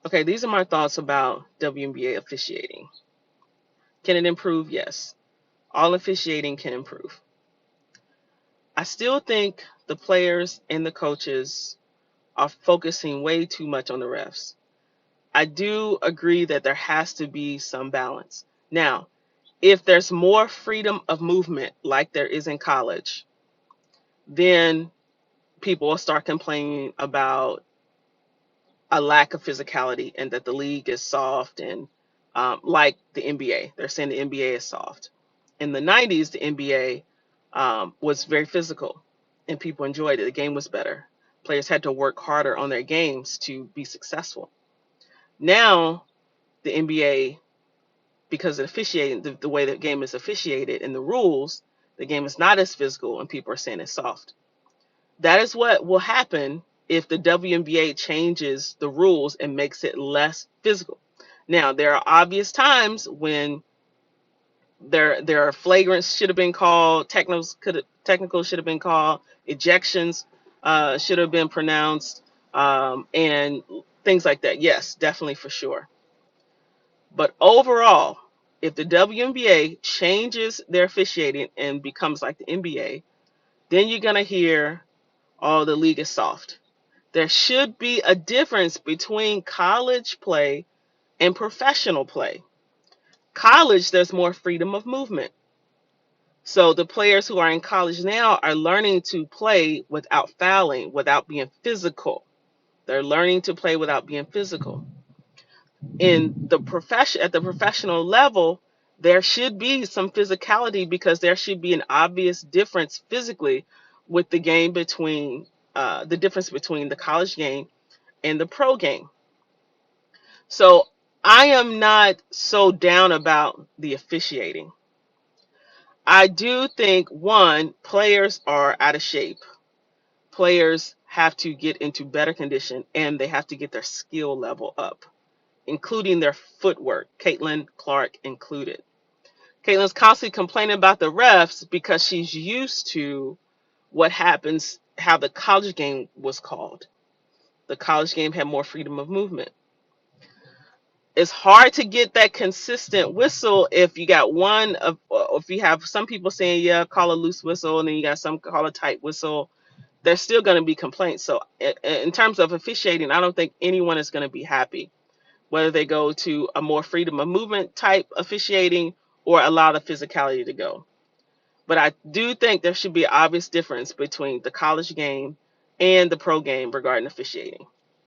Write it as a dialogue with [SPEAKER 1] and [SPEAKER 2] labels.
[SPEAKER 1] Okay, these are my thoughts about WNBA officiating. Can it improve? Yes. All officiating can improve. I still think the players and the coaches are focusing way too much on the refs. I do agree that there has to be some balance. Now, if there's more freedom of movement like there is in college, then people will start complaining about a lack of physicality and that the league is soft and like the NBA. They're saying the NBA is soft. In the 90s, the NBA was very physical and people enjoyed it. The game was better. Players had to work harder on their games to be successful. Now, the NBA, because of officiating, the way the game is officiated and the rules, the game is not as physical and people are saying it's soft. That is what will happen if the WNBA changes the rules and makes it less physical. Now, there are obvious times when there are flagrants should have been called, technical should have been called, ejections should have been pronounced, and things like that. Yes, definitely for sure. But overall, if the WNBA changes their officiating and becomes like the NBA, then you're gonna hear, "Oh, the league is soft." There should be a difference between college play and professional play. College, there's more freedom of movement. So the players who are in college now are learning to play without fouling, without being physical. They're learning to play without being physical. In the profession, at the professional level, there should be some physicality because there should be an obvious difference physically with the game between the difference between the college game and the pro game. So I am not so down about the officiating. I do think one, players are out of shape. Players have to get into better condition and they have to get their skill level up, including their footwork, Caitlin Clark included. Caitlin's constantly complaining about the refs because she's used to what happens, how the college game was called. The college game had more freedom of movement. It's hard to get that consistent whistle if you got one of, if you have some people saying, yeah, call a loose whistle, and then you got some call a tight whistle. There's still going to be complaints. So in terms of officiating, I don't think anyone is going to be happy whether they go to a more freedom of movement type officiating or allow the physicality to go. But I do think there should be an obvious difference between the college game and the pro game regarding officiating.